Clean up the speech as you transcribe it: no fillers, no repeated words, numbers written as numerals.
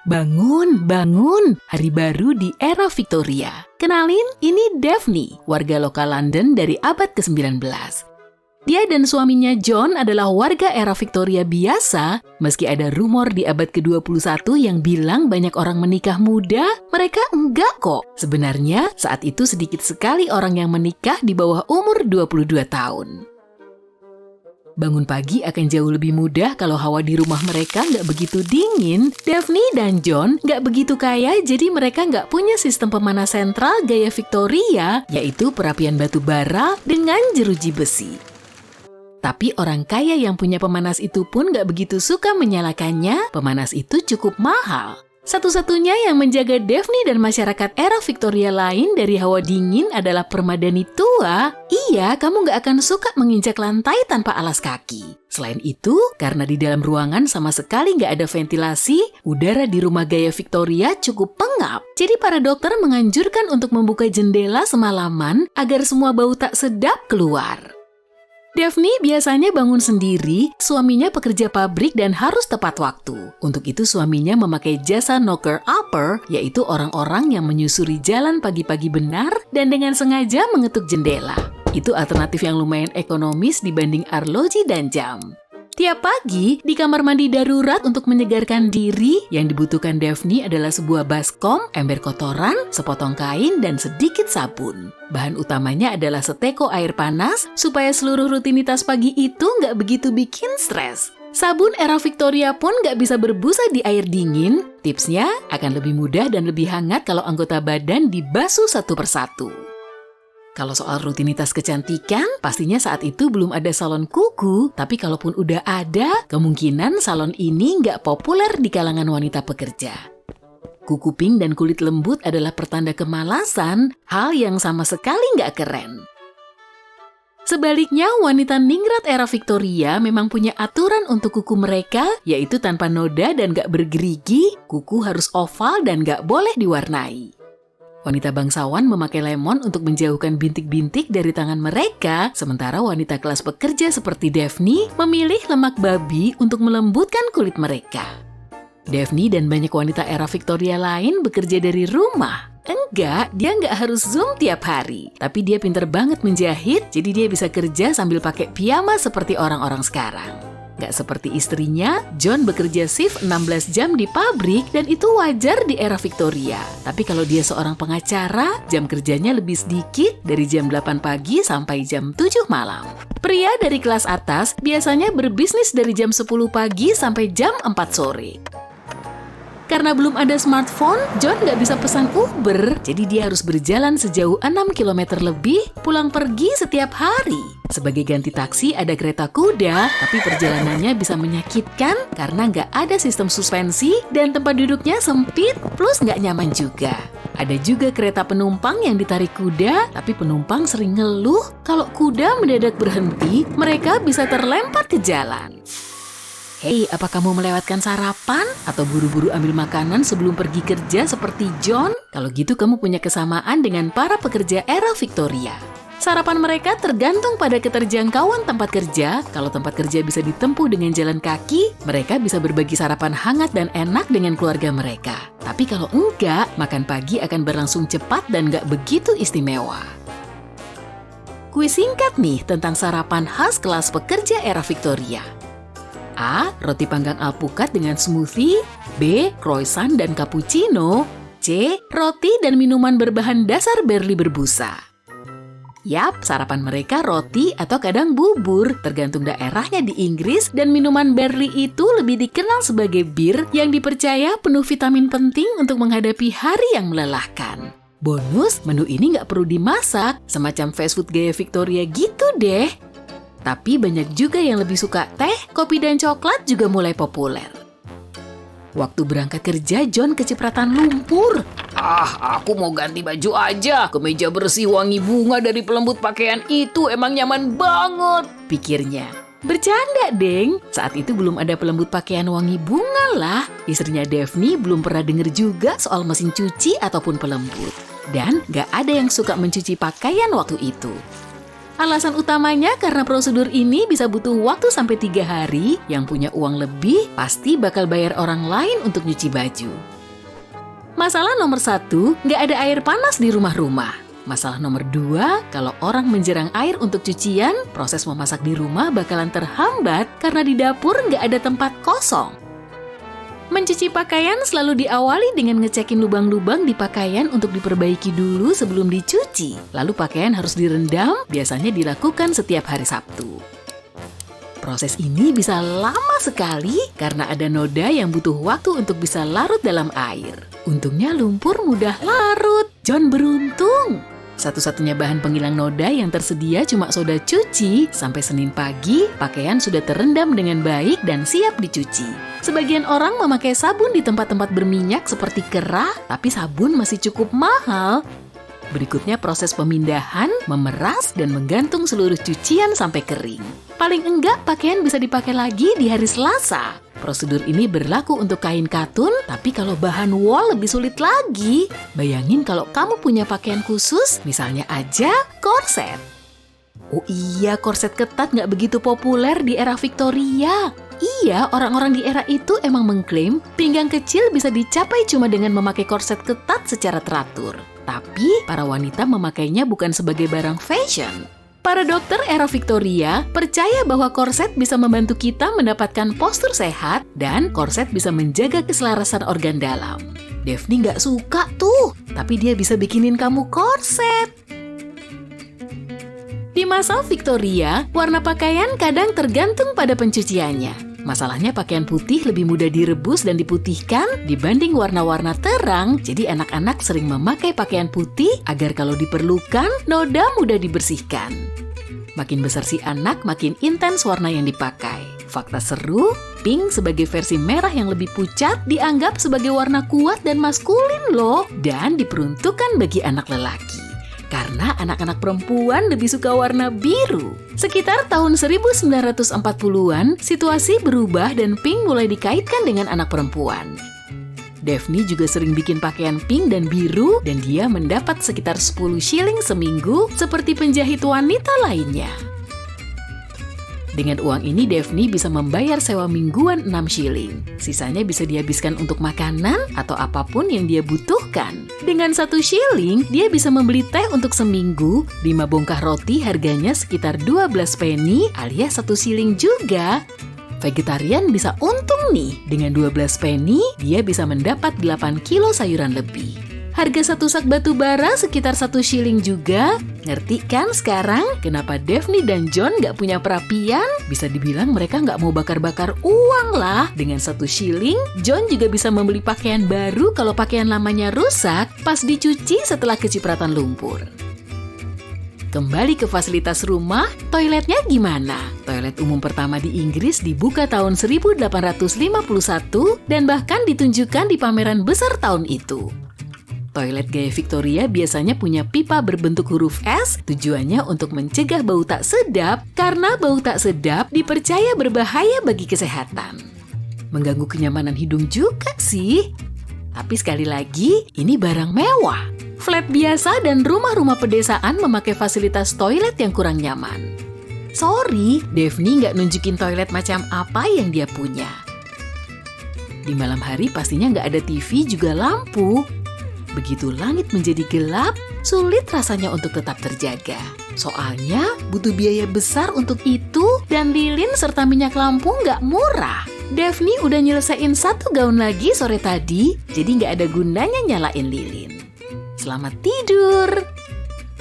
Bangun, bangun, hari baru di era Victoria. Kenalin, ini Daphne, warga lokal London dari abad ke-19. Dia dan suaminya John adalah warga era Victoria biasa, meski ada rumor di abad ke-21 yang bilang banyak orang menikah muda, mereka enggak kok. Sebenarnya, saat itu sedikit sekali orang yang menikah di bawah umur 22 tahun. Bangun pagi akan jauh lebih mudah kalau hawa di rumah mereka nggak begitu dingin. Daphne dan John nggak begitu kaya, jadi mereka nggak punya sistem pemanas sentral gaya Victoria, yaitu perapian batu bara dengan jeruji besi. Tapi orang kaya yang punya pemanas itu pun nggak begitu suka menyalakannya, pemanas itu cukup mahal. Satu-satunya yang menjaga Daphne dan masyarakat era Victoria lain dari hawa dingin adalah permadani tua. Iya, kamu nggak akan suka menginjak lantai tanpa alas kaki. Selain itu, karena di dalam ruangan sama sekali nggak ada ventilasi, udara di rumah gaya Victoria cukup pengap. Jadi para dokter menganjurkan untuk membuka jendela semalaman agar semua bau tak sedap keluar. Daphne biasanya bangun sendiri, suaminya pekerja pabrik dan harus tepat waktu. Untuk itu suaminya memakai jasa knocker-upper, yaitu orang-orang yang menyusuri jalan pagi-pagi benar dan dengan sengaja mengetuk jendela. Itu alternatif yang lumayan ekonomis dibanding arloji dan jam. Tiap pagi, di kamar mandi darurat untuk menyegarkan diri, yang dibutuhkan Daphne adalah sebuah baskom, ember kotoran, sepotong kain, dan sedikit sabun. Bahan utamanya adalah seteko air panas, supaya seluruh rutinitas pagi itu nggak begitu bikin stres. Sabun era Victoria pun nggak bisa berbusa di air dingin. Tipsnya akan lebih mudah dan lebih hangat kalau anggota badan dibasuh satu persatu. Kalau soal rutinitas kecantikan, pastinya saat itu belum ada salon kuku, tapi kalaupun udah ada, kemungkinan salon ini nggak populer di kalangan wanita pekerja. Kuku pink dan kulit lembut adalah pertanda kemalasan, hal yang sama sekali nggak keren. Sebaliknya, wanita ningrat era Victoria memang punya aturan untuk kuku mereka, yaitu tanpa noda dan nggak bergerigi, kuku harus oval dan nggak boleh diwarnai. Wanita bangsawan memakai lemon untuk menjauhkan bintik-bintik dari tangan mereka, sementara wanita kelas pekerja seperti Daphne memilih lemak babi untuk melembutkan kulit mereka. Daphne dan banyak wanita era Victoria lain bekerja dari rumah. Enggak, dia nggak harus Zoom tiap hari. Tapi dia pinter banget menjahit, jadi dia bisa kerja sambil pakai piyama seperti orang-orang sekarang. Gak seperti istrinya, John bekerja shift 16 jam di pabrik dan itu wajar di era Victoria. Tapi kalau dia seorang pengacara, jam kerjanya lebih sedikit dari jam 8 pagi sampai jam 7 malam. Pria dari kelas atas biasanya berbisnis dari jam 10 pagi sampai jam 4 sore. Karena belum ada smartphone, John nggak bisa pesan Uber, jadi dia harus berjalan sejauh 6 km lebih, pulang pergi setiap hari. Sebagai ganti taksi ada kereta kuda, tapi perjalanannya bisa menyakitkan karena nggak ada sistem suspensi dan tempat duduknya sempit plus nggak nyaman juga. Ada juga kereta penumpang yang ditarik kuda, tapi penumpang sering ngeluh kalau kuda mendadak berhenti, mereka bisa terlempar ke jalan. Hei, apa kamu melewatkan sarapan? Atau buru-buru ambil makanan sebelum pergi kerja seperti John? Kalau gitu kamu punya kesamaan dengan para pekerja era Victoria. Sarapan mereka tergantung pada keterjangkauan tempat kerja. Kalau tempat kerja bisa ditempuh dengan jalan kaki, mereka bisa berbagi sarapan hangat dan enak dengan keluarga mereka. Tapi kalau enggak, makan pagi akan berlangsung cepat dan nggak begitu istimewa. Kuis singkat nih tentang sarapan khas kelas pekerja era Victoria. A. Roti panggang alpukat dengan smoothie. B. Croissant dan cappuccino. C. Roti dan minuman berbahan dasar barley berbusa. Yap, sarapan mereka roti atau kadang bubur, tergantung daerahnya di Inggris, dan minuman barley itu lebih dikenal sebagai bir yang dipercaya penuh vitamin penting untuk menghadapi hari yang melelahkan. Bonus, menu ini nggak perlu dimasak, semacam fast food gaya Victoria gitu deh. Tapi banyak juga yang lebih suka teh, kopi, dan coklat juga mulai populer. Waktu berangkat kerja, John kecipratan lumpur. Aku mau ganti baju aja. Kemeja bersih wangi bunga dari pelembut pakaian itu emang nyaman banget, pikirnya. Bercanda, Deng. Saat itu belum ada pelembut pakaian wangi bunga lah. Istrinya Daphne belum pernah denger juga soal mesin cuci ataupun pelembut. Dan gak ada yang suka mencuci pakaian waktu itu. Alasan utamanya karena prosedur ini bisa butuh waktu sampai 3 hari, yang punya uang lebih pasti bakal bayar orang lain untuk nyuci baju. Masalah nomor 1, nggak ada air panas di rumah-rumah. Masalah nomor 2, kalau orang menjerang air untuk cucian, proses memasak di rumah bakalan terhambat karena di dapur nggak ada tempat kosong. Mencuci pakaian selalu diawali dengan ngecekin lubang-lubang di pakaian untuk diperbaiki dulu sebelum dicuci. Lalu pakaian harus direndam, biasanya dilakukan setiap hari Sabtu. Proses ini bisa lama sekali karena ada noda yang butuh waktu untuk bisa larut dalam air. Untungnya lumpur mudah larut. John beruntung. Satu-satunya bahan penghilang noda yang tersedia cuma soda cuci. Sampai Senin pagi, pakaian sudah terendam dengan baik dan siap dicuci. Sebagian orang memakai sabun di tempat-tempat berminyak seperti Kera, tapi sabun masih cukup mahal. Berikutnya proses pemindahan, memeras, dan menggantung seluruh cucian sampai kering. Paling enggak pakaian bisa dipakai lagi di hari Selasa. Prosedur ini berlaku untuk kain katun, tapi kalau bahan wol lebih sulit lagi. Bayangin kalau kamu punya pakaian khusus, misalnya aja korset. Oh iya, korset ketat nggak begitu populer di era Victoria. Iya, orang-orang di era itu emang mengklaim pinggang kecil bisa dicapai cuma dengan memakai korset ketat secara teratur. Tapi, para wanita memakainya bukan sebagai barang fashion. Para dokter era Victoria percaya bahwa korset bisa membantu kita mendapatkan postur sehat dan korset bisa menjaga keselarasan organ dalam. Daphne nggak suka tuh, tapi dia bisa bikinin kamu korset. Di masa Victoria, warna pakaian kadang tergantung pada pencuciannya. Masalahnya pakaian putih lebih mudah direbus dan diputihkan dibanding warna-warna terang, jadi anak-anak sering memakai pakaian putih agar kalau diperlukan, noda mudah dibersihkan. Makin besar si anak, makin intens warna yang dipakai. Fakta seru, pink sebagai versi merah yang lebih pucat dianggap sebagai warna kuat dan maskulin loh, dan diperuntukkan bagi anak lelaki. Karena anak-anak perempuan lebih suka warna biru. Sekitar tahun 1940-an, situasi berubah dan pink mulai dikaitkan dengan anak perempuan. Daphne juga sering bikin pakaian pink dan biru dan dia mendapat sekitar 10 shilling seminggu seperti penjahit wanita lainnya. Dengan uang ini Daphne bisa membayar sewa mingguan 6 shilling. Sisanya bisa dihabiskan untuk makanan atau apapun yang dia butuhkan. Dengan 1 shilling, dia bisa membeli teh untuk seminggu, 5 bongkah roti harganya sekitar 12 penny alias 1 shilling juga. Vegetarian bisa untung nih, dengan 12 penny dia bisa mendapat 8 kilo sayuran lebih. Harga 1 sak batu bara sekitar 1 shilling juga. Ngerti kan sekarang kenapa Daphne dan John nggak punya perapian? Bisa dibilang mereka nggak mau bakar-bakar uang lah. Dengan 1 shilling, John juga bisa membeli pakaian baru kalau pakaian lamanya rusak pas dicuci setelah kecipratan lumpur. Kembali ke fasilitas rumah, toiletnya gimana? Toilet umum pertama di Inggris dibuka tahun 1851 dan bahkan ditunjukkan di pameran besar tahun itu. Toilet gaya Victoria biasanya punya pipa berbentuk huruf S, tujuannya untuk mencegah bau tak sedap karena bau tak sedap dipercaya berbahaya bagi kesehatan. Mengganggu kenyamanan hidung juga sih. Tapi sekali lagi, ini barang mewah. Flat biasa dan rumah-rumah pedesaan memakai fasilitas toilet yang kurang nyaman. Sorry, Daphne nggak nunjukin toilet macam apa yang dia punya. Di malam hari pastinya nggak ada TV juga lampu. Begitu langit menjadi gelap, sulit rasanya untuk tetap terjaga. Soalnya butuh biaya besar untuk itu dan lilin serta minyak lampu nggak murah. Daphne udah nyelesain 1 gaun lagi sore tadi, jadi nggak ada gunanya nyalain lilin. Selamat tidur!